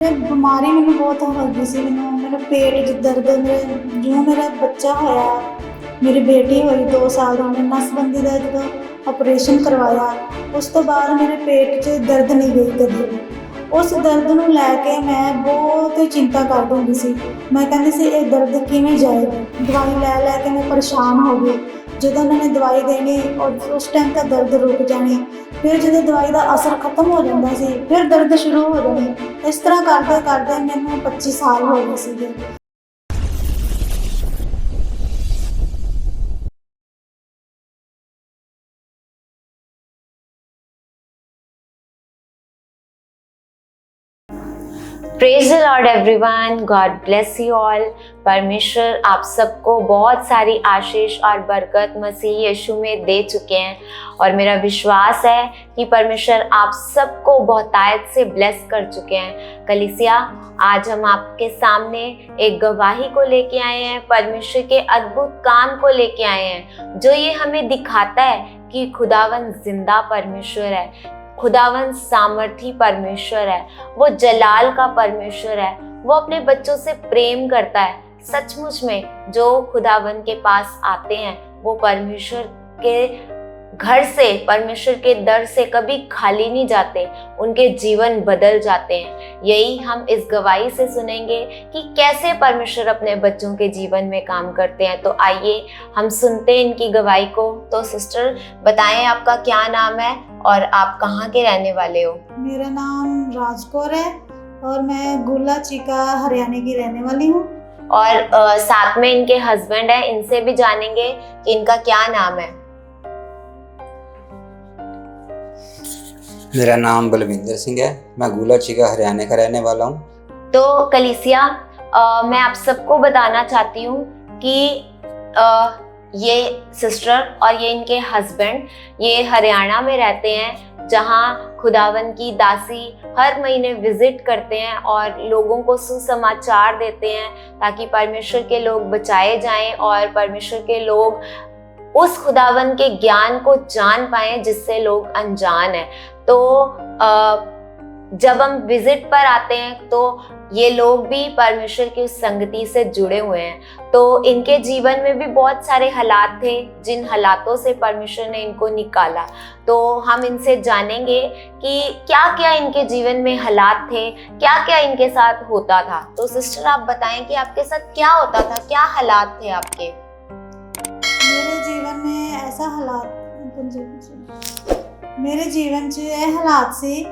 बीमारी मैंने बहुत हो गई सी। मेरे पेट च दर्द, मेरे जो मेरा बच्चा होया, मेरी बेटी हुई 2 साल दी, मैं नसबंदी का जो ऑपरेशन करवाया, उस तो बाद मेरे पेट च दर्द नहीं गई कभी भी। उस दर्द नूं लैके मैं बहुत चिंता करदी हुंदी सी। मैं कहंदी सी ये दर्द किवें जाएगी। दवाई लै के मैं परेशान हो गई। ਜਦੋਂ उन्होंने दवाई देनी और उस टाइम तक दर्द रुक जानी, फिर जो दवाई का असर खत्म हो जाता सी, फिर दर्द शुरू हो जानी। इस तरह करते करते मैनू 25 साल हो गए सीगे। Praise the Lord everyone, God bless you all. परमेश्वर आप सबको बहुत सारी आशीष और बरकत मसीह यीशु में दे चुके हैं और मेरा विश्वास है कि परमेश्वर आप सबको बहुतायत से ब्लेस कर चुके हैं। कलीसिया, आज हम आपके सामने एक गवाही को लेके आए हैं, परमेश्वर के अद्भुत काम को लेके आए हैं, जो ये हमें दिखाता है कि खुदावन जिंदा परमेश्वर है, खुदावन सामर्थी परमेश्वर है, वो जलाल का परमेश्वर है, वो अपने बच्चों से प्रेम करता है। सचमुच में जो खुदावन के पास आते हैं वो परमेश्वर के घर से, परमेश्वर के दर से कभी खाली नहीं जाते, उनके जीवन बदल जाते हैं। यही हम इस गवाही से सुनेंगे कि कैसे परमेश्वर अपने बच्चों के जीवन में काम करते हैं। तो आइए हम सुनते हैं इनकी गवाही को। तो सिस्टर बताएं, आपका क्या नाम है और आप कहाँ के रहने वाले हो? मेरा नाम राजकौर है और मैं गुला चीका हरियाणा की रहने वाली हूँ। और साथ में इनके हस्बैंड है, इनसे भी जानेंगे कि इनका क्या नाम है। मेरा नाम बलविंदर सिंह है, मैं गुला चीका हरियाणा का रहने वाला हूँ। तो कलीसिया, मैं आप सबको बताना चाहती हूँ कि ये सिस्टर और ये इनके हस्बैंड ये हरियाणा में रहते हैं, जहाँ खुदावन की दासी हर महीने विजिट करते हैं और लोगों को सुसमाचार देते हैं ताकि परमेश्वर के लोग बचाए जाएं और परमेश्वर के लोग उस खुदावन के ज्ञान को जान पाएं जिससे लोग अनजान हैं। तो जब हम विजिट पर आते हैं तो ये लोग भी परमेश्वर की उस संगति से जुड़े हुए हैं। तो इनके जीवन में भी बहुत सारे हालात थे जिन हालातों से परमेश्वर ने इनको निकाला। तो हम इनसे जानेंगे कि क्या क्या इनके जीवन में हालात थे, क्या क्या इनके साथ होता था। तो सिस्टर आप बताएं कि आपके साथ क्या होता था, क्या हालात थे आपके? मेरे जीवन में ऐसा हालात मेरे जीवन 'ਚ ਇਹ ਹਾਲਾਤ ਸੀ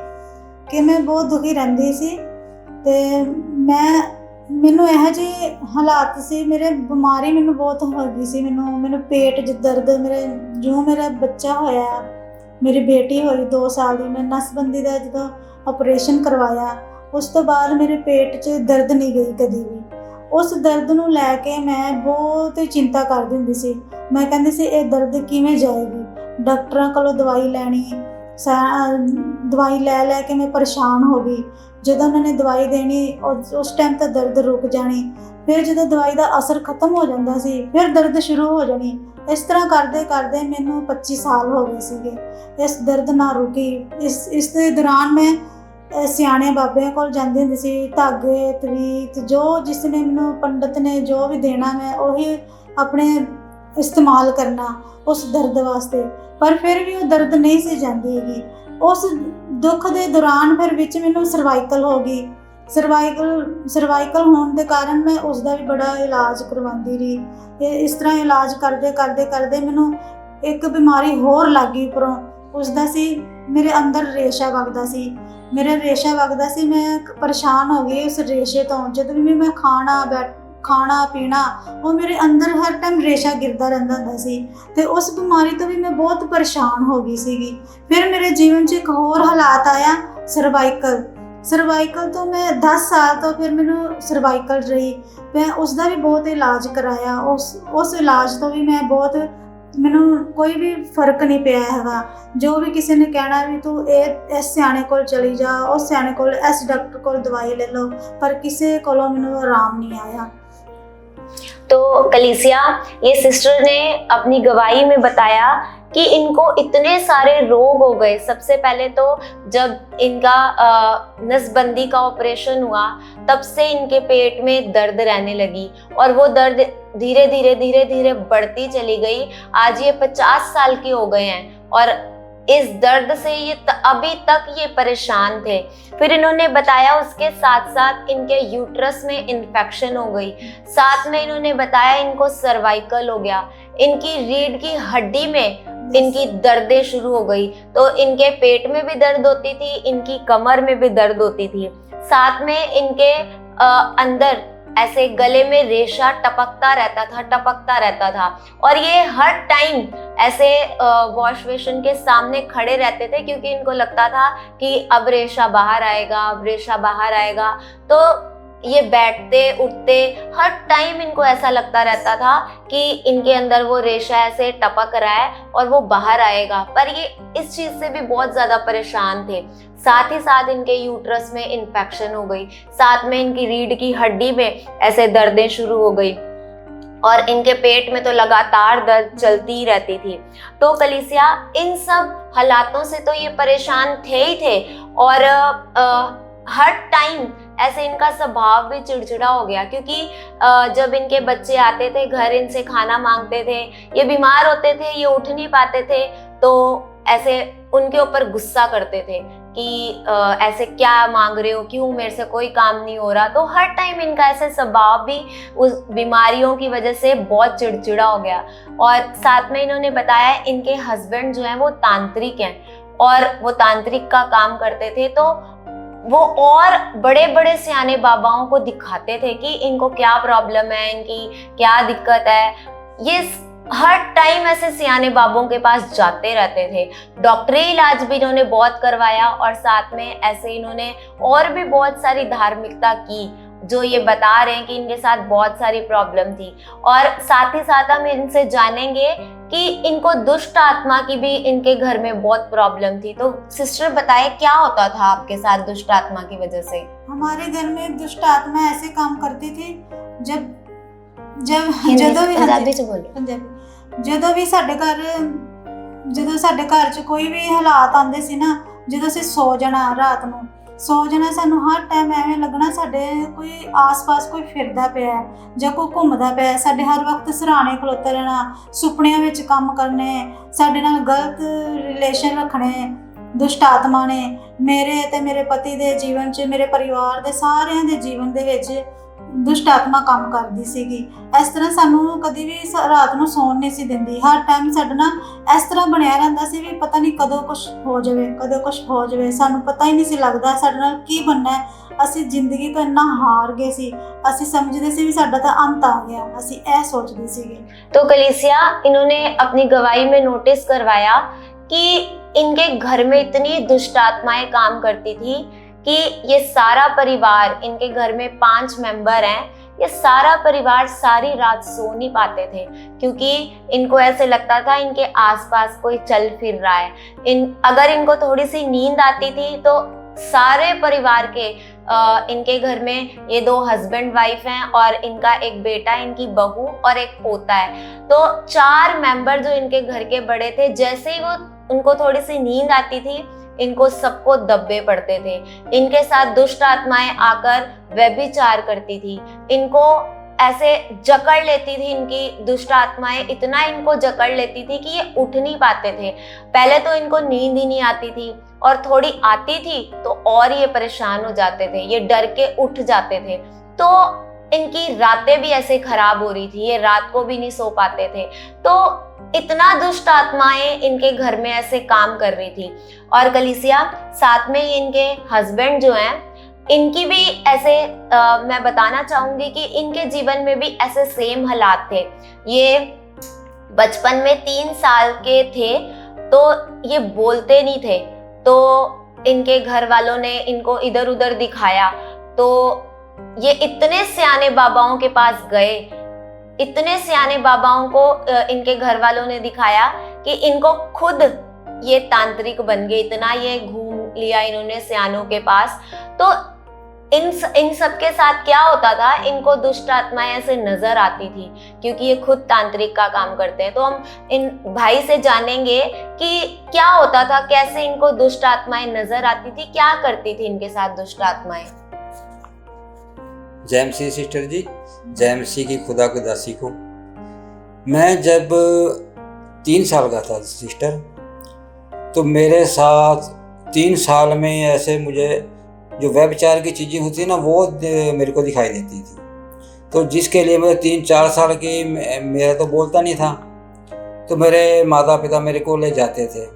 ਕਿ ਮੈਂ ਬਹੁਤ ਦੁਖੀ ਰਹਿੰਦੀ ਸੀ ਤੇ ਮੈਨੂੰ ਇਹੋ ਜਿਹੇ ਹਾਲਾਤ ਸੀ। ਮੇਰੇ ਬਿਮਾਰੀ ਮੈਨੂੰ ਬਹੁਤ ਹੋ ਗਈ ਸੀ। ਮੈਨੂੰ ਪੇਟ 'ਚ ਦਰਦ, ਮੇਰਾ ਬੱਚਾ ਹੋਇਆ, ਮੇਰੀ ਬੇਟੀ ਹੋਈ 2 ਸਾਲ ਦੀ, ਮੈਂ ਨਸਬੰਦੀ ਦਾ ਜਦੋਂ ਆਪਰੇਸ਼ਨ ਕਰਵਾਇਆ, ਉਸ ਤੋਂ ਬਾਅਦ ਮੇਰੇ ਪੇਟ 'ਚ ਦਰਦ ਨਹੀਂ ਗਈ ਕਦੀ ਵੀ। ਉਸ ਦਰਦ ਨੂੰ ਲੈ ਕੇ ਮੈਂ ਬਹੁਤ ਚਿੰਤਾ ਕਰਦੀ ਹੁੰਦੀ ਸੀ। ਮੈਂ ਕਹਿੰਦੀ ਸੀ ਇਹ ਦਰਦ ਕਿਵੇਂ ਜਾਏਗੀ। ਡਾਕਟਰਾਂ ਕੋਲੋਂ ਦਵਾਈ ਲੈਣੀ, ਦਵਾਈ ਲੈ ਕੇ ਮੈਂ ਪਰੇਸ਼ਾਨ ਹੋ ਗਈ। ਜਦੋਂ ਉਹਨਾਂ ਨੇ ਦਵਾਈ ਦੇਣੀ ਉਸ ਟਾਈਮ ਤਾਂ ਦਰਦ ਰੁਕ ਜਾਣੀ, ਫਿਰ ਜਦੋਂ ਦਵਾਈ ਦਾ ਅਸਰ ਖਤਮ ਹੋ ਜਾਂਦਾ ਸੀ ਫਿਰ ਦਰਦ ਸ਼ੁਰੂ ਹੋ ਜਾਣੀ। ਇਸ ਤਰ੍ਹਾਂ ਕਰਦੇ ਕਰਦੇ ਮੈਨੂੰ 25 ਸਾਲ ਹੋ ਗਏ ਸੀਗੇ। ਇਸ ਦਰਦ ਨਾ ਰੁਕੀ। ਇਸ ਦੇ ਦੌਰਾਨ ਮੈਂ ਸਿਆਣੇ ਬਾਬਿਆਂ ਕੋਲ ਜਾਂਦੀ ਹੁੰਦੀ ਸੀ। ਧਾਗੇ, ਤਵੀਤ, ਜੋ ਜਿਸ ਨੇ ਮੈਨੂੰ ਪੰਡਤ ਨੇ ਜੋ ਵੀ ਦੇਣਾ ਮੈਂ ਉਹੀ ਆਪਣੇ ਇਸਤੇਮਾਲ ਕਰਨਾ ਉਸ ਦਰਦ ਵਾਸਤੇ। ਪਰ ਫਿਰ ਵੀ ਉਹ ਦਰਦ ਨਹੀਂ ਸੀ ਜਾਂਦੀ ਹੈਗੀ। ਉਸ ਦੁੱਖ ਦੇ ਦੌਰਾਨ ਫਿਰ ਵਿੱਚ ਮੈਨੂੰ ਸਰਵਾਈਕਲ ਹੋ ਗਈ। ਸਰਵਾਈਕਲ ਹੋਣ ਦੇ ਕਾਰਨ ਮੈਂ ਉਸ ਦਾ ਵੀ ਬੜਾ ਇਲਾਜ ਕਰਵਾਉਂਦੀ ਰਹੀ। ਇਸ ਤਰ੍ਹਾਂ ਇਲਾਜ ਕਰਦੇ ਮੈਨੂੰ ਇੱਕ ਬਿਮਾਰੀ ਹੋਰ ਲੱਗ ਗਈ ਉੱਪਰੋਂ। ਉਸ ਦਾ ਸੀ ਮੇਰੇ ਅੰਦਰ ਰੇਸ਼ਾ ਵਗਦਾ ਸੀ। ਮੈਂ ਪਰੇਸ਼ਾਨ ਹੋ ਗਈ ਉਸ ਰੇਸ਼ੇ ਤੋਂ। ਜਦੋਂ ਵੀ ਮੈਂ ਖਾਣਾ ਪੀਣਾ ਉਹ ਮੇਰੇ ਅੰਦਰ ਹਰ ਟਾਈਮ ਰੇਸ਼ਾ ਗਿਰਦਾ ਰਹਿੰਦਾ ਹੁੰਦਾ ਸੀ ਤੇ ਉਸ ਬਿਮਾਰੀ ਤੋਂ ਵੀ ਮੈਂ ਬਹੁਤ ਪਰੇਸ਼ਾਨ ਹੋ ਗਈ ਸੀਗੀ। ਫਿਰ ਮੇਰੇ ਜੀਵਨ 'ਚ ਇੱਕ ਹੋਰ ਹਾਲਾਤ ਆਇਆ, ਸਰਵਾਈਕਲ ਤੋਂ ਮੈਂ 10 ਸਾਲ ਤੋਂ ਫਿਰ ਮੈਨੂੰ ਸਰਵਾਈਕਲ ਰਹੀ। ਮੈਂ ਉਸ ਦਾ ਵੀ ਬਹੁਤ ਇਲਾਜ ਕਰਾਇਆ। ਉਸ ਇਲਾਜ ਤੋਂ ਵੀ ਮੈਨੂੰ ਕੋਈ ਵੀ ਫਰਕ ਨਹੀਂ ਪਿਆ ਹੈਗਾ। ਜੋ ਵੀ ਕਿਸੇ ਨੇ ਕਹਿਣਾ ਵੀ ਤੂੰ ਇਸ ਸਿਆਣੇ ਕੋਲ ਚਲੀ ਜਾ, ਉਸ ਸਿਆਣੇ ਕੋਲ, ਇਸ ਡਾਕਟਰ ਕੋਲ ਦਵਾਈ ਲੈ ਲਓ, ਪਰ ਕਿਸੇ ਕੋਲੋਂ ਮੈਨੂੰ ਆਰਾਮ नहीं आया। तो कलीसिया, ये सिस्टर ने अपनी गवाही में बताया कि इनको इतने सारे रोग हो गए। सबसे पहले तो जब इनका नसबंदी का ऑपरेशन हुआ तब से इनके पेट में दर्द रहने लगी और वो दर्द धीरे धीरे बढ़ती चली गई। आज ये 50 साल के हो गए हैं और इस दर्द से ये अभी तक ये परेशान थे। फिर इन्होंने बताया उसके साथ साथ इनके यूट्रस में इन्फेक्शन हो गई, साथ में इन्होंने बताया इनको सर्वाइकल हो गया, इनकी रीढ़ की हड्डी में इनकी दर्दें शुरू हो गई। तो इनके पेट में भी दर्द होती थी, इनकी कमर में भी दर्द होती थी, साथ में इनके अंदर ऐसे गले में रेशा टपकता रहता था और ये हर टाइम ऐसे वॉश बेसिन के सामने खड़े रहते थे क्योंकि इनको लगता था कि अब रेशा बाहर आएगा। तो ये बैठते उठते हर टाइम इनको ऐसा लगता रहता था कि इनके अंदर वो रेशा ऐसे टपक रहा है और वो बाहर आएगा, पर ये इस चीज से भी बहुत ज्यादा परेशान थे। साथ ही साथ इनके यूट्रस में इन्फेक्शन हो गई, साथ में इनकी रीढ़ की हड्डी में ऐसे दर्दें शुरू हो गई और इनके पेट में तो लगातार दर्द चलती ही रहती थी। तो कलीसिया, इन सब हालातों से तो ये परेशान थे ही थे और हर टाइम ऐसे इनका स्वभाव भी चिड़चिड़ा हो गया क्योंकि जब इनके बच्चे आते थे घर, इनसे खाना मांगते थे, ये बीमार होते थे, ये उठ नहीं पाते थे, तो ऐसे उनके ऊपर गुस्सा करते थे कि ऐसे क्या मांग रहे हो, क्यों, मेरे से कोई काम नहीं हो रहा। तो हर टाइम इनका ऐसे स्वभाव भी उस बीमारियों की वजह से बहुत चिड़चिड़ा हो गया। और साथ में इन्होंने बताया इनके हस्बैंड जो हैं वो तांत्रिक हैं और वो तांत्रिक का काम करते थे, तो वो और बड़े बड़े सियाने बाबाओं को दिखाते थे कि इनको क्या प्रॉब्लम है, इनकी क्या दिक्कत है। ये हर टाइम ऐसे सियाने बाबों के पास जाते रहते थे। डॉक्टरी इलाज भी इन्होंने बहुत करवाया और साथ में ऐसे इन्होंने और भी बहुत सारी धार्मिकता की, जो ये बता रहे हैं कि इनके साथ बहुत सारी प्रॉब्लम थी। और साथ ही साथ हम इनसे जानेंगे कि इनको दुष्ट आत्मा की भी इनके घर में बहुत प्रॉब्लम थी। तो सिस्टर बताएं क्या होता था आपके साथ दुष्ट आत्मा की वजह से? हमारे घर में दुष्ट आत्मा ऐसे काम करती थी ਜਦੋਂ ਸਾਡੇ ਘਰ 'ਚ ਕੋਈ ਵੀ ਹਾਲਾਤ ਆਉਂਦੇ ਸੀ ਨਾ, ਜਦੋਂ ਅਸੀਂ ਸੌ ਜਾਣਾ ਰਾਤ ਨੂੰ ਸਾਨੂੰ ਹਰ ਟਾਈਮ ਐਵੇਂ ਲੱਗਣਾ ਸਾਡੇ ਕੋਈ ਆਸ-ਪਾਸ ਕੋਈ ਫਿਰਦਾ ਪਿਆ ਜਾਂ ਕੋਈ ਘੁੰਮਦਾ ਪਿਆ, ਸਾਡੇ ਹਰ ਵਕਤ ਸਰਾਣੇ ਖਲੋਤੇ ਰਹਿਣਾ, ਸੁਪਨਿਆਂ ਵਿੱਚ ਕੰਮ ਕਰਨੇ, ਸਾਡੇ ਨਾਲ ਗਲਤ ਰਿਲੇਸ਼ਨ ਰੱਖਣੇ ਦੁਸ਼ਟ ਆਤਮਾ ਨੇ। ਮੇਰੇ ਤੇ ਮੇਰੇ ਪਤੀ ਦੇ ਜੀਵਨ 'ਚ, ਮੇਰੇ ਪਰਿਵਾਰ ਦੇ ਸਾਰਿਆਂ ਦੇ ਜੀਵਨ ਦੇ ਵਿੱਚ ਦੁਸ਼ਟ ਆਤਮਾ ਕੰਮ ਕਰਦੀ ਸੀਗੀ। ਇਸ ਤਰ੍ਹਾਂ ਸਾਨੂੰ ਕਦੀ ਵੀ ਰਾਤ ਨੂੰ ਸੌਣ ਨਹੀਂ ਸੀ ਦਿੰਦੀ। ਹਰ ਟਾਈਮ ਸਾਡੇ ਨਾਲ ਇਸ ਤਰ੍ਹਾਂ ਬਣਿਆ ਰਹਿੰਦਾ ਸੀ ਵੀ ਪਤਾ ਨਹੀਂ ਕਦੋਂ ਕੁਛ ਹੋ ਜਾਵੇ, ਸਾਨੂੰ ਪਤਾ ਹੀ ਨਹੀਂ ਸੀ ਲੱਗਦਾ ਸਾਡੇ ਨਾਲ ਕੀ ਬਣਨਾ ਹੈ। ਅਸੀਂ ਜ਼ਿੰਦਗੀ ਤੋਂ ਇੰਨਾ ਹਾਰ ਗਏ ਸੀ, ਅਸੀਂ ਸਮਝਦੇ ਸੀ ਵੀ ਸਾਡਾ ਤਾਂ ਅੰਤ ਆ ਗਿਆ, ਅਸੀਂ ਇਹ ਸੋਚਦੇ ਸੀਗੇ। तो कलीसिया, इन्होंने अपनी गवाही में नोटिस करवाया कि इनके घर में इतनी दुष्ट आत्माएं काम करती थी कि ये सारा परिवार, इनके घर में 5 मेंबर हैं, ये सारा परिवार सारी रात सो नहीं पाते थे क्योंकि इनको ऐसे लगता था इनके आसपास कोई चल फिर रहा है। अगर इनको थोड़ी सी नींद आती थी तो सारे परिवार के इनके घर में ये 2 हस्बैंड वाइफ हैं और इनका एक बेटा, इनकी बहू और एक पोता है, तो 4 मेंबर जो इनके घर के बड़े थे, जैसे ही वो उनको थोड़ी सी नींद आती थी इनको सबको दब्बे पड़ते थे। इनके साथ दुष्ट आत्माएं आकर व्यभिचार करती थी, इनको ऐसे जकड़ लेती थी। इनकी दुष्ट आत्माएं इतना इनको जकड़ लेती थी कि ये उठ नहीं पाते थे। पहले तो इनको नींद ही नहीं आती थी और थोड़ी आती थी तो और ये परेशान हो जाते थे, ये डर के उठ जाते थे। तो इनकी रातें भी ऐसे खराब हो रही थी, ये रात को भी नहीं सो पाते थे। तो इतना दुष्ट आत्माएं इनके घर में ऐसे काम कर रही थी। और कलीसिया, साथ में इनके हस्बैंड जो हैं, इनकी भी ऐसे मैं बताना चाहूंगी कि इनके जीवन में भी ऐसे सेम हालात थे। ये बचपन में 3 साल के थे तो ये बोलते नहीं थे, तो इनके घर वालों ने इनको इधर उधर दिखाया, तो ये इतने सियाने बाबाओं के पास गए, इतने सियाने बाबाओं को इनके घर वालों ने दिखाया कि इनको खुद ये तांत्रिक बन गए। इतना ये घूम लिया इन्होंने सियानों के पास, तो इन सब के साथ क्या होता था, इनको दुष्ट आत्माएं ऐसे नजर आती थी, क्योंकि ये खुद तांत्रिक का काम करते हैं। तो हम इन भाई से जानेंगे कि क्या होता था, कैसे इनको दुष्ट आत्माएं नजर आती थी, क्या करती थी इनके साथ दुष्ट आत्माएं। जय मसीह सिस्टर जी, जय मसीह की खुदा को दासी को। मैं जब 3 साल का था सिस्टर, तो मेरे साथ 3 साल में ऐसे मुझे जो व्यभिचार की चीज़ें होती हैं ना, वो मेरे को दिखाई देती थी। तो जिसके लिए मैं 3-4 साल की, मेरा तो बोलता नहीं था, तो मेरे माता पिता मेरे को ले जाते थे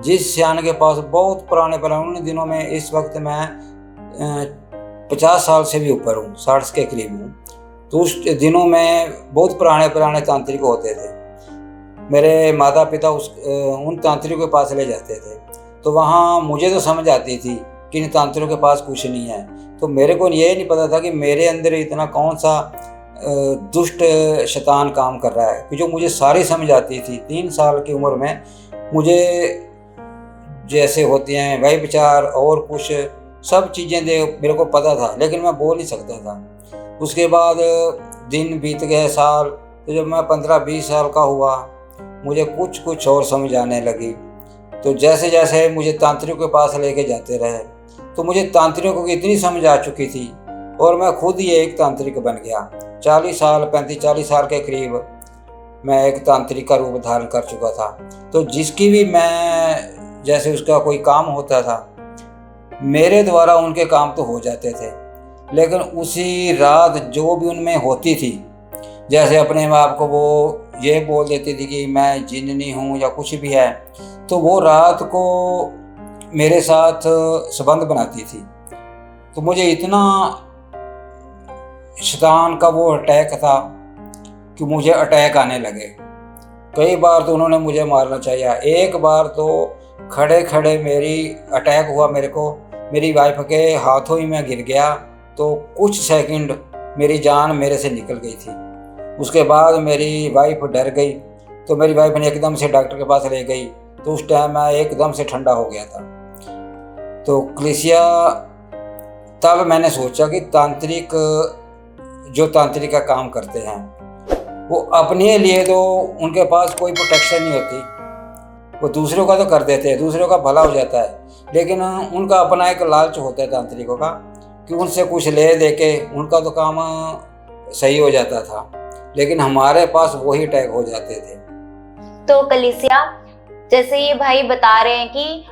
जिस सियान के पास, बहुत पुराने उन दिनों में। इस वक्त मैं 50 साल से भी ऊपर हूँ, 60 के करीब हूँ। तो उस दिनों में बहुत पुराने तांत्रिक होते थे। मेरे माता पिता उन तांत्रिकों के पास ले जाते थे। तो वहाँ मुझे तो समझ आती थी कि इन तांत्रिकों के पास कुछ नहीं है। तो मेरे को ये नहीं पता था कि मेरे अंदर इतना कौन सा दुष्ट शैतान काम कर रहा है, कि जो मुझे सारी समझ आती थी। 3 साल की उम्र में मुझे जैसे होती हैं वही विचार और कुछ सब चीज़ें मेरे को पता था, लेकिन मैं बोल नहीं सकता था। उसके बाद दिन बीत गए, साल। तो जब मैं 15-20 साल का हुआ, मुझे कुछ और समझ आने लगी। तो जैसे जैसे मुझे तांत्रिकों के पास लेके जाते रहे, तो मुझे तांत्रिकों की इतनी समझ आ चुकी थी, और मैं खुद ही एक तांत्रिक बन गया। 35-40 साल के करीब मैं एक तांत्रिक का रूप धारण कर चुका था। तो जिसकी भी मैं, जैसे उसका कोई काम होता था, मेरे द्वारा उनके काम तो हो जाते थे, लेकिन उसी रात जो भी उनमें होती थी, जैसे अपने आप को वो ये बोल देती थी कि मैं जिन्नी हूँ या कुछ भी है, तो वो रात को मेरे साथ संबंध बनाती थी। तो मुझे इतना शैतान का वो अटैक था कि मुझे अटैक आने लगे। कई बार तो उन्होंने मुझे मारना चाहिए। एक बार तो खड़े खड़े मेरी अटैक हुआ मेरे को, मेरी वाइफ के हाथों ही मैं गिर गया। तो कुछ सेकंड मेरी जान मेरे से निकल गई थी। उसके बाद मेरी वाइफ डर गई, तो मेरी वाइफ ने एकदम से डॉक्टर के पास ले गई। तो उस टाइम मैं एकदम से ठंडा हो गया था। तो कलीसिया, तब मैंने सोचा कि तांत्रिक जो तांत्रिक का काम करते हैं, वो अपने लिए तो उनके पास कोई प्रोटेक्शन नहीं होती। वो दूसरों का तो कर देते हैं, दूसरों का भला हो जाता है, लेकिन उनका अपना एक लालच होता है तांत्रिकों का, कि उनसे कुछ ले दे के उनका तो काम सही हो जाता था, लेकिन हमारे पास वही अटैक हो जाते थे। तो कलीसिया, जैसे ये भाई बता रहे हैं कि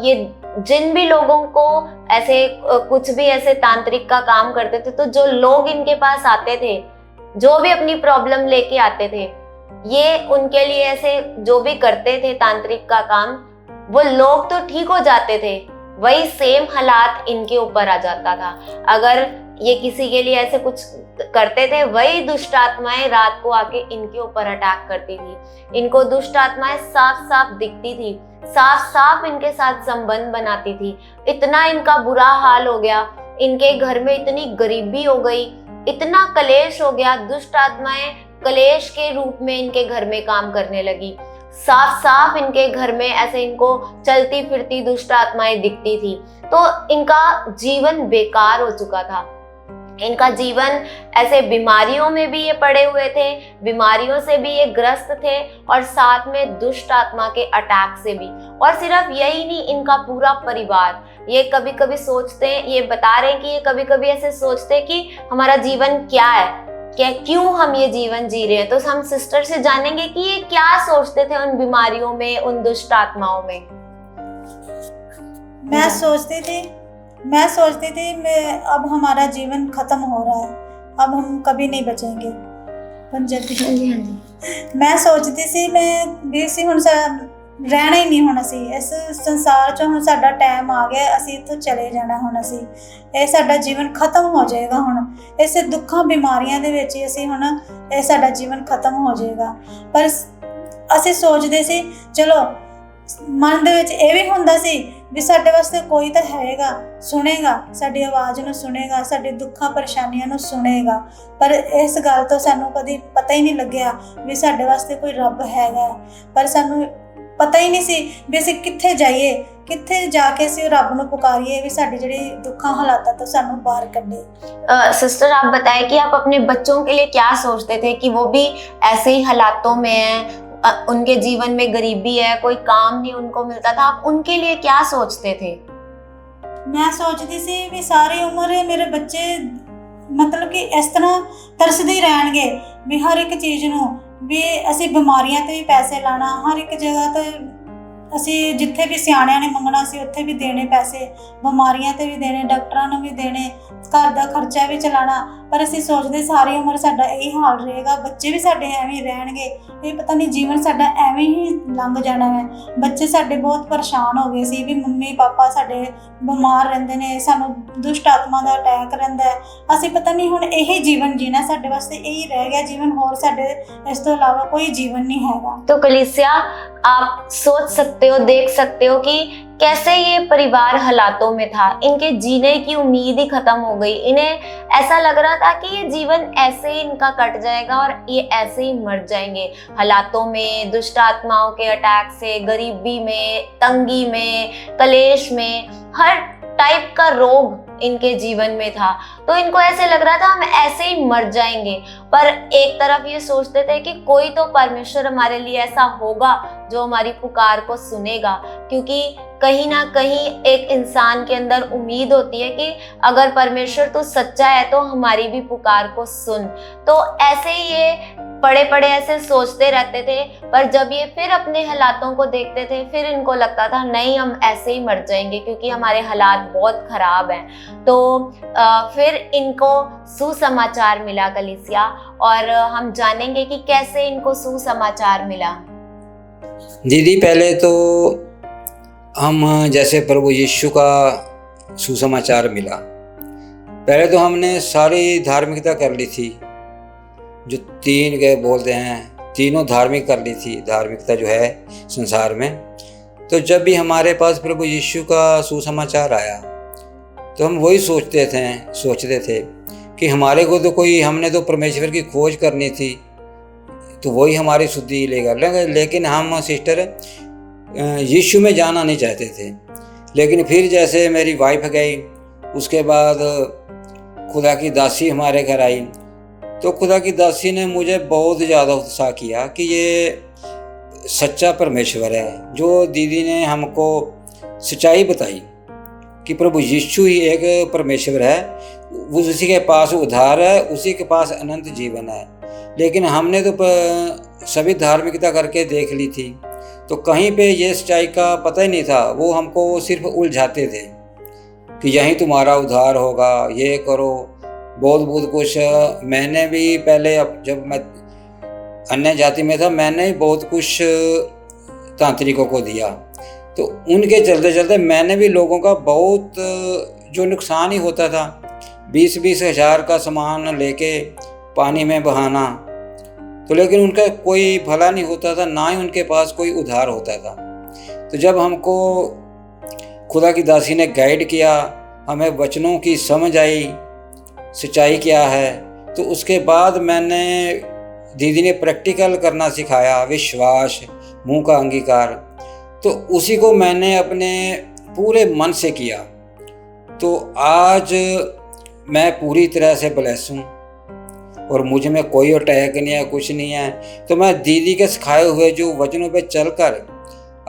ये जिन भी लोगों को ऐसे कुछ भी ऐसे तांत्रिक का काम करते थे, तो जो लोग इनके पास आते थे, जो भी अपनी प्रॉब्लम लेके आते थे, ये उनके लिए ऐसे जो भी करते थे तांत्रिक का काम, वो लोग तो ठीक हो जाते थे, वही सेम हालात इनके ऊपर आ जाता था। अगर ये किसी के लिए ऐसे कुछ करते थे, वही दुष्ट आत्माएं रात को आके इनके ऊपर अटैक करती थी। इनको दुष्ट आत्माएं साफ साफ दिखती थी, साफ साफ इनके साथ संबंध बनाती थी। इतना इनका बुरा हाल हो गया, इनके घर में इतनी गरीबी हो गई, इतना कलेश हो गया, दुष्ट आत्माएं कलेश के रूप में इनके घर में काम करने लगी। साफ साफ इनके घर में ऐसे इनको चलती फिरती दुष्ट आत्माएं दिखती थी। तो इनका जीवन बेकार हो चुका था। इनका जीवन ऐसे बीमारियों में भी ये पड़े हुए थे, बीमारियों से भी ये ग्रस्त थे, और साथ में दुष्ट आत्मा के अटैक से भी। और सिर्फ यही नहीं, इनका पूरा परिवार, ये कभी कभी सोचते हैं, ये बता रहे हैं कि ये कभी कभी ऐसे सोचते हैं कि हमारा जीवन क्या है, क्यों हम ये जीवन जी रहे हैं। तो हम सिस्टर से जानेंगे कि ये क्या सोचते थे उन बीमारियों में, उन दुष्ट आत्माओं में। मैं सोचती थी मैं अब हमारा जीवन खत्म हो रहा है, अब हम कभी नहीं बचेंगे। पंजाबी मैं सोचती सी मैं भी सी हुण रहना ही नहीं होना सी इस संसार चों, हुण साडा टाइम आ गया, असीं इत्थों चले जाना, हुण असीं ਇਹ ਸਾਡਾ ਜੀਵਨ ਖਤਮ ਹੋ ਜਾਏਗਾ। ਹੁਣ ਇਸੇ ਦੁੱਖਾਂ ਬਿਮਾਰੀਆਂ ਦੇ ਵਿੱਚ ਹੀ ਅਸੀਂ ਹੁਣ ਇਹ ਸਾਡਾ ਜੀਵਨ ਖਤਮ ਹੋ ਜਾਏਗਾ। ਪਰ ਅਸੀਂ ਸੋਚਦੇ ਸੀ, ਚਲੋ ਮਨ ਦੇ ਵਿੱਚ ਇਹ ਵੀ ਹੁੰਦਾ ਸੀ ਵੀ ਸਾਡੇ ਵਾਸਤੇ ਕੋਈ ਤਾਂ ਹੈਗਾ, ਸੁਣੇਗਾ, ਸਾਡੀ ਆਵਾਜ਼ ਨੂੰ ਸੁਣੇਗਾ, ਸਾਡੇ ਦੁੱਖਾਂ ਪਰੇਸ਼ਾਨੀਆਂ ਨੂੰ ਸੁਣੇਗਾ। ਪਰ ਇਸ ਗੱਲ ਤੋਂ ਸਾਨੂੰ ਕਦੀ ਪਤਾ ਹੀ ਨਹੀਂ ਲੱਗਿਆ ਵੀ ਸਾਡੇ ਵਾਸਤੇ ਕੋਈ ਰੱਬ ਹੈਗਾ। ਪਰ ਸਾਨੂੰ ਪਤਾ ਹੀ ਨਹੀਂ ਸੀ ਵੀ ਅਸੀਂ ਕਿੱਥੇ ਜਾਈਏ, ਕਿੱਥੇ ਜਾ ਕੇ ਅਸੀਂ ਰੱਬ ਨੂੰ ਪੁਕਾਰੀਏ ਵੀ ਸਾਡੀ ਜਿਹੜੀ ਦੁੱਖਾਂ ਹਾਲਾਤਾਂ ਤੋਂ ਸਾਨੂੰ ਬਾਹਰ ਕੱਢੇ। सिस्टर आप बताएं कि आप अपने बच्चों के लिए क्या सोचते थे कि वो भी ऐसे ही हालातों में हैं, उनके जीवन में गरीबी है, कोई काम नहीं उनको मिलता था, आप उनके लिए क्या सोचते थे? ਮੈਂ ਸੋਚਦੀ ਸੀ ਵੀ ਸਾਰੀ ਉਮਰ ਮੇਰੇ ਬੱਚੇ ਮਤਲਬ ਕਿ ਇਸ ਤਰ੍ਹਾਂ ਤਰਸਦੇ ਹੀ ਰਹਿਣਗੇ ਵੀ ਹਰ ਇੱਕ ਚੀਜ਼ ਨੂੰ, ਵੀ ਅਸੀਂ ਬਿਮਾਰੀਆਂ ਤੇ ਵੀ ਪੈਸੇ ਲਾਣਾ, ਹਰ ਇੱਕ ਜਗ੍ਹਾ ਤੇ ਅਸੀਂ ਜਿੱਥੇ ਵੀ ਸਿਆਣਿਆਂ ਨੇ ਮੰਗਣਾ ਸੀ ਉੱਥੇ ਵੀ ਦੇਣੇ ਪੈਸੇ, ਬਿਮਾਰੀਆਂ ਤੇ ਵੀ ਦੇਣੇ, ਡਾਕਟਰਾਂ ਨੂੰ ਵੀ ਦੇਣੇ, ਘਰ ਦਾ ਖਰਚਾ ਵੀ ਚਲਾਉਣਾ। ਪਰ ਅਸੀਂ ਸੋਚਦੇ ਸਾਰੀ ਉਮਰ ਸਾਡਾ ਇਹੀ ਹਾਲ ਰਹੇਗਾ, ਬੱਚੇ ਵੀ ਸਾਡੇ ਐਵੇਂ ਹੀ ਰਹਿਣਗੇ, ਇਹ ਪਤਾ ਨਹੀਂ ਜੀਵਨ ਸਾਡਾ ਐਵੇਂ ਹੀ ਲੰਘ ਜਾਣਾ ਹੈ। ਬੱਚੇ ਸਾਡੇ ਬਹੁਤ ਪਰੇਸ਼ਾਨ ਹੋ ਗਏ ਸੀ ਵੀ ਮੰਮੀ ਪਾਪਾ ਸਾਡੇ ਬਿਮਾਰ ਰਹਿੰਦੇ ਨੇ, ਸਾਨੂੰ ਦੁਸ਼ਟ ਆਤਮਾ ਦਾ ਅਟੈਕ ਰਹਿੰਦਾ ਹੈ, ਅਸੀਂ ਪਤਾ ਨਹੀਂ ਹੁਣ ਇਹੀ ਜੀਵਨ ਜੀਣਾ ਸਾਡੇ ਵਾਸਤੇ ਇਹੀ ਰਹਿ ਗਿਆ ਜੀਵਨ, ਹੋਰ ਸਾਡੇ ਇਸ ਤੋਂ ਇਲਾਵਾ ਕੋਈ ਜੀਵਨ नहीं है। तो कलीसिया आप सोच सकते हो, देख सकते हो कि कैसे ये परिवार हालातों में था, इनके जीने की उम्मीद ही खत्म हो गई, इन्हें ऐसा लग रहा था कि ये जीवन ऐसे ही इनका कट जाएगा और ये ऐसे ही मर जाएंगे। हालातों में, दुष्ट आत्माओं के अटैक से, गरीबी में, तंगी में, कलेश में, हर टाइप का रोग इनके जीवन में था। तो इनको ऐसे लग रहा था हम ऐसे ही मर जाएंगे, पर एक तरफ ये सोचते थे कि कोई तो परमेश्वर हमारे लिए ऐसा होगा जो हमारी पुकार को सुनेगा, क्योंकि कहीं ना कहीं एक इंसान के अंदर उम्मीद होती है कि अगर परमेश्वर तू सच्चा है तो हमारी भी पुकार को सुन। तो ऐसे ही ये पड़े पड़े ऐसे सोचते रहते थे, पर जब ये फिर अपने हालातों को देखते थे फिर इनको लगता था नहीं हम ऐसे ही मर जाएंगे क्योंकि हमारे हालात बहुत खराब हैं। तो फिर इनको सुसमाचार मिला कलीसिया, और हम जानेंगे कि कैसे इनको सुसमाचार मिला। दीदी पहले तो हम जैसे प्रभु यीशु का सुसमाचार मिला, पहले तो हमने सारी धार्मिकता कर ली थी, जो तीन के बोलते हैं तीनों धार्मिक कर ली थी, धार्मिकता जो है संसार में। तो जब भी हमारे पास प्रभु यीशु का सुसमाचार आया तो हम वही सोचते थे कि हमारे को तो कोई, हमने तो परमेश्वर की खोज करनी थी तो वही हमारी शुद्धि लेगा, लेकिन हम सिस्टर यीशु में जाना नहीं चाहते थे। लेकिन फिर जैसे मेरी वाइफ गई, उसके बाद खुदा की दासी हमारे घर आई, तो खुदा की दासी ने मुझे बहुत ज़्यादा उत्साह किया कि ये सच्चा परमेश्वर है। जो दीदी ने हमको सच्चाई बताई कि प्रभु यीशु ही एक परमेश्वर है, उसी के पास उद्धार है, उसी के पास अनंत जीवन है। लेकिन हमने तो सभी धार्मिकता करके देख ली थी, तो कहीं पे ये सच्चाई का पता ही नहीं था। वो हमको सिर्फ उलझाते थे कि यहीं तुम्हारा उद्धार होगा, ये करो, बहुत कुछ। मैंने भी पहले, जब मैं अन्य जाति में था, मैंने भी बहुत कुछ तांत्रिकों को दिया, तो उनके चलते चलते मैंने भी लोगों का बहुत जो नुकसान ही होता था, 20-20 हज़ार का सामान लेके पानी में बहाना, तो लेकिन उनका कोई भला नहीं होता था, ना ही उनके पास कोई उद्धार होता था। तो जब हमको खुदा की दासी ने गाइड किया, हमें वचनों की समझ आई, सच्चाई क्या है, तो उसके बाद मैंने, दीदी ने प्रैक्टिकल करना सिखाया, विश्वास, मुंह का अंगीकार, तो उसी को मैंने अपने पूरे मन से किया। तो आज मैं पूरी तरह से ब्लेस हूँ और मुझ में कोई अटैक नहीं है, कुछ नहीं है। तो मैं दीदी के सिखाए हुए जो वचनों पे चलकर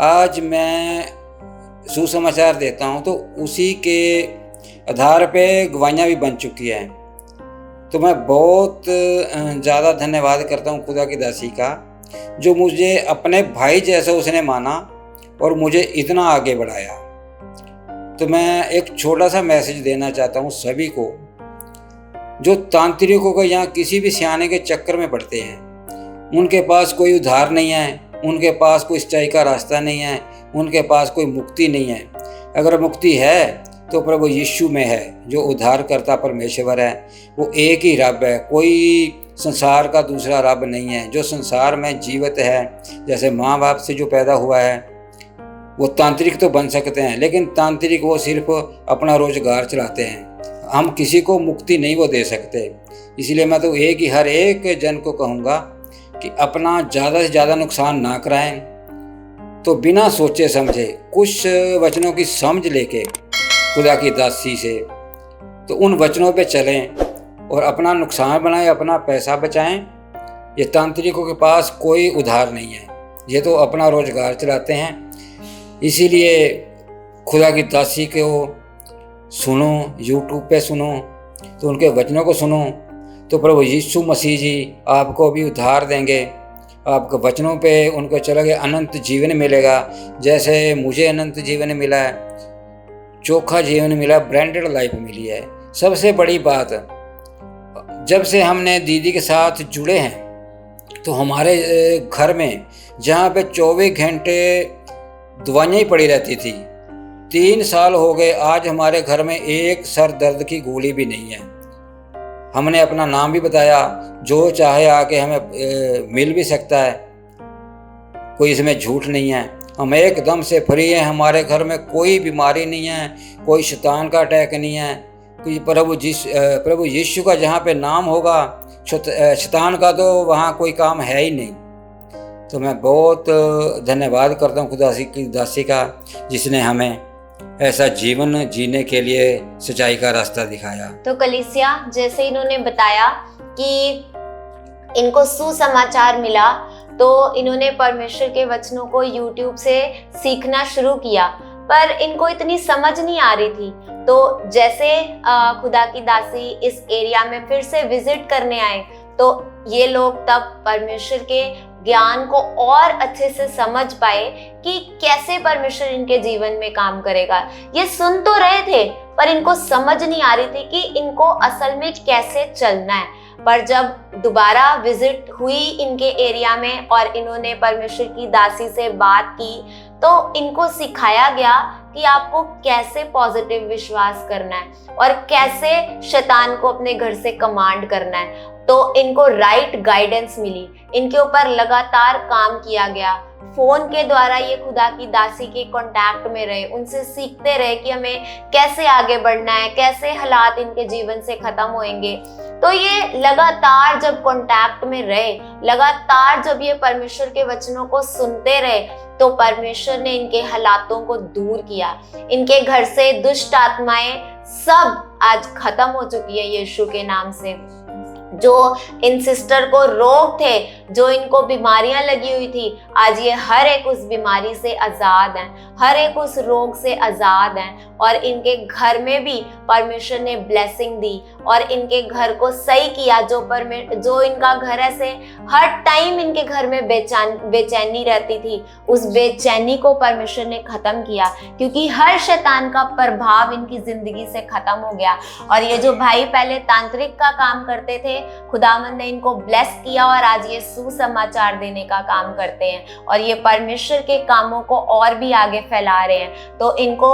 आज मैं सुसमाचार देता हूँ, तो उसी के आधार पे गवाहियाँ भी बन चुकी हैं। तो मैं बहुत ज़्यादा धन्यवाद करता हूँ खुदा की दासी का, जो मुझे अपने भाई जैसा उसने माना और मुझे इतना आगे बढ़ाया। तो मैं एक छोटा सा मैसेज देना चाहता हूँ सभी को, जो तांत्रिकों को या किसी भी सियाने के चक्कर में पड़ते हैं, उनके पास कोई उद्धार नहीं है, उनके पास कोई सच्चाई का रास्ता नहीं है, उनके पास कोई मुक्ति नहीं है। अगर मुक्ति है तो प्रभु यीशु में है, जो उद्धार करता परमेश्वर है। वो एक ही रब है, कोई संसार का दूसरा रब नहीं है। जो संसार में जीवित है, जैसे माँ बाप से जो पैदा हुआ है, वो तांत्रिक तो बन सकते हैं, लेकिन तांत्रिक वो सिर्फ अपना रोजगार चलाते हैं, हम किसी को मुक्ति नहीं वो दे सकते। इसलिए मैं तो हर एक जन को कहूँगा कि अपना ज़्यादा से ज़्यादा नुकसान ना कराएं, तो बिना सोचे समझे कुछ वचनों की समझ लेके खुदा की दासी से, तो उन वचनों पे चलें और अपना नुकसान बनाएं, अपना पैसा बचाएं। ये तांत्रिकों के पास कोई उधार नहीं है, ये तो अपना रोजगार चलाते हैं। इसीलिए खुदा की दासी को सुनो, यूट्यूब पे सुनो, तो उनके वचनों को सुनो, तो प्रभु यीशु मसीह जी आपको भी उद्धार देंगे। आपके वचनों पे उनको चलोगे, अनंत जीवन मिलेगा। जैसे मुझे अनंत जीवन मिला है, चोखा जीवन मिला, ब्रांडेड लाइफ मिली है। सबसे बड़ी बात, जब से हमने दीदी के साथ जुड़े हैं तो हमारे घर में जहाँ पे 24 घंटे दवाइयाँ ही पड़ी रहती थी, 3 साल हो गए, आज हमारे घर में एक सर दर्द की गोली भी नहीं है। हमने अपना नाम भी बताया, जो चाहे आके हमें मिल भी सकता है, कोई इसमें झूठ नहीं है। हम एकदम से फ्री हैं, हमारे घर में कोई बीमारी नहीं है, कोई शैतान का अटैक नहीं है। कोई प्रभु यीशु का जहाँ पे नाम होगा, शैतान का तो वहाँ कोई काम है ही नहीं। तो मैं बहुत धन्यवाद करता हूँ खुदा की दासी का, जिसने हमें ऐसा जीवन जीने के लिए सच्चाई का रास्ता दिखाया। तो कलीसिया, जैसे इन्होंने बताया कि इनको सुसमाचार मिला, तो इन्होंने परमेश्वर के वचनों को YouTube से सीखना शुरू किया, पर इनको इतनी समझ नहीं आ रही थी। तो जैसे खुदा की दासी इस एरिया में फिर से विजिट करने आए, तो ये लोग तब परमेश्वर के ज्ञान को और अच्छे से समझ पाए कि कैसे परमेश्वर इनके जीवन में काम करेगा। ये सुन तो रहे थे, पर इनको समझ नहीं आ रही थी कि इनको असल में कैसे चलना है। पर जब दोबारा विजिट हुई इनके एरिया में और इन्होंने परमेश्वर की दासी से बात की, तो इनको सिखाया गया कि आपको कैसे पॉजिटिव विश्वास करना है और कैसे शैतान को अपने घर से कमांड करना है। तो इनको राइट गाइडेंस मिली, इनके ऊपर लगातार काम किया गया। फोन के द्वारा ये खुदा की दासी के कांटेक्ट में रहे, उनसे सीखते रहे कि हमें कैसे आगे बढ़ना है, कैसे हालात इनके जीवन से खत्म होंगे। तो ये लगातार जब कांटेक्ट में रहे, लगातार जब ये परमेश्वर के वचनों को सुनते रहे, तो परमेश्वर ने इनके हालातों को दूर किया। इनके घर से दुष्ट आत्माएं सब आज खत्म हो चुकी है यीशु के नाम से। जो इन सिस्टर को रोग थे, जो इनको बीमारियां लगी हुई थी, आज ये हर एक उस बीमारी से आजाद हैं, हर एक उस रोग से आजाद हैं। और इनके घर में भी परमेश्वर ने ब्लेसिंग दी और इनके घर को सही किया। जो इनका घर ऐसे हर टाइम इनके घर में बेचैनी रहती थी, उस बेचैनी को परमेश्वर ने खत्म किया, क्योंकि हर शैतान का प्रभाव इनकी जिंदगी से खत्म हो गया। और ये जो भाई पहले तांत्रिक का काम करते थे, खुदावंद ने इनको ब्लेस किया और आज ये सुसमाचार देने का काम करते हैं और ये परमेश्वर के कामों को और भी आगे फैला रहे हैं। तो इनको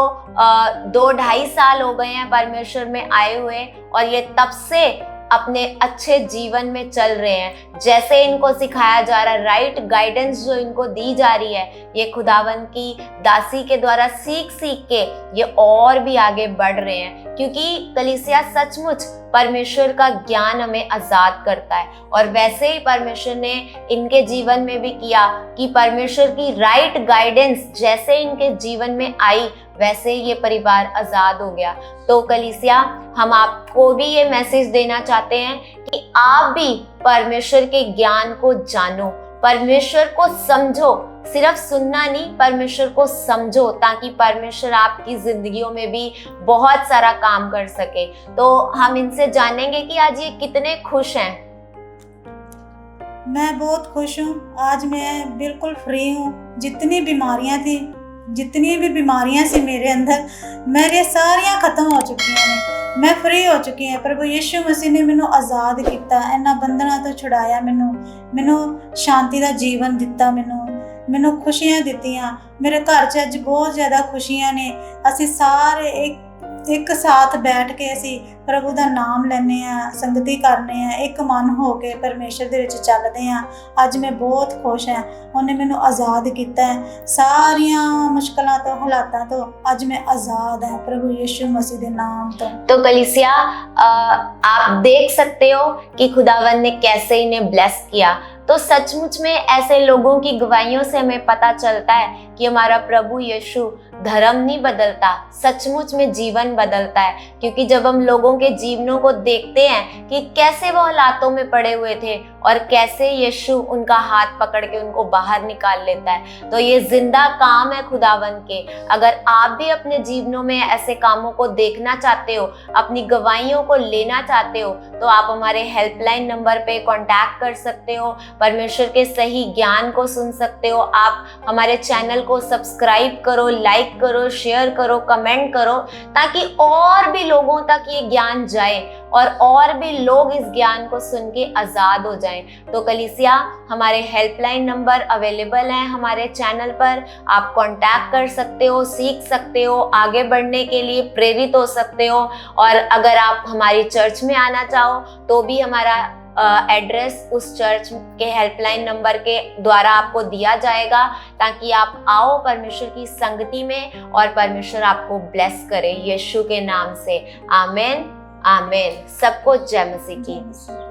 2-2.5 साल हो गए हैं परमेश्वर में आए हुए, और ये तब से अपने अच्छे जीवन में चल रहे हैं। जैसे इनको सिखाया जा रहा है, राइट गाइडेंस जो इनको दी जा रही है, ये खुदावंद की दासी के द्वारा सीख के ये और भी आगे बढ़ रहे हैं। क्योंकि कलीसिया, सचमुच परमेश्वर का ज्ञान हमें आजाद करता है, और वैसे ही परमेश्वर ने इनके जीवन में भी किया कि परमेश्वर की राइट गाइडेंस जैसे इनके जीवन में आई, वैसे ये परिवार आजाद हो गया। तो कलीसिया, हम आपको भी ये मैसेज देना चाहते हैं कि आप भी परमेश्वर के ज्ञान को जानो, परमेश्वर को समझो। सिर्फ सुनना नहीं, परमेश्वर को समझो, ताकि परमेश्वर आपकी जिंदगियों में भी बहुत सारा काम कर सके। तो हम इनसे जानेंगे कि आज ये कितने खुश हैं। मैं बहुत खुश हूँ, आज मैं बिल्कुल फ्री हूँ। जितनी बीमारियाँ थी, जितनी भी बीमारियां सी मेरे अंदर, मेरी सारियां खत्म हो चुकी हैं। मैं फ्री हो चुकी हैं। प्रभु यीशु मसीह ने मैनू आज़ाद किया, इन्हां बंधनां तो छुड़ाया, मैनू शांति का जीवन दिता, मैनू खुशियां दित्तियां। मेरे घर च अज बहुत ज़्यादा खुशियां ने। असीं सारे एक साथ बैठ के असीं प्रभु का नाम लैने आ, संगति करने आ, एक मन हो के परमेश्वर दे विच चलदे आ। अज मैं बहुत खुश हाँ, उन्हें मैनू आज़ाद किया है सारियां मुश्किलों तो, हालातों तो। अज मैं आज़ाद है प्रभु यीशु मसीह के नाम तो कलीसिया, आप देख सकते हो कि खुदावंद ने कैसे इन्हें ब्लेस किया। तो सचमुच में ऐसे लोगों की गवाहियों से हमें पता चलता है कि हमारा प्रभु यीशु धर्म नहीं बदलता, सचमुच में जीवन बदलता है। क्योंकि जब हम लोगों के जीवनों को देखते हैं कि कैसे वो हालातों में पड़े हुए थे और कैसे यीशु उनका हाथ पकड़ के उनको बाहर निकाल लेता है, तो ये जिंदा काम है खुदावन के। अगर आप भी अपने जीवनों में ऐसे कामों को देखना चाहते हो, अपनी गवाहियों को लेना चाहते हो, तो आप हमारे हेल्पलाइन नंबर पे कांटेक्ट कर सकते हो, परमेश्वर के सही ज्ञान को सुन सकते हो। आप हमारे चैनल को सब्सक्राइब करो, लाइक करो, शेयर करो, कमेंट करो, ताकि और भी लोगों तक ये ज्ञान जाए और भी लोग इस ज्ञान को सुन के आजाद हो जाएं। तो कलीसिया, हमारे हेल्पलाइन नंबर अवेलेबल हैं हमारे चैनल पर, आप कांटेक्ट कर सकते हो, सीख सकते हो, आगे बढ़ने के लिए प्रेरित हो सकते हो। और अगर आप हमारी चर्च में आना चाहो तो भी हमारा एड्रेस उस चर्च के हेल्पलाइन नंबर के द्वारा आपको दिया जाएगा, ताकि आप आओ परमेश्वर की संगति में और परमेश्वर आपको ब्लेस करे यीशु के नाम से। आमीन आमीन। सबको जय मसीह की।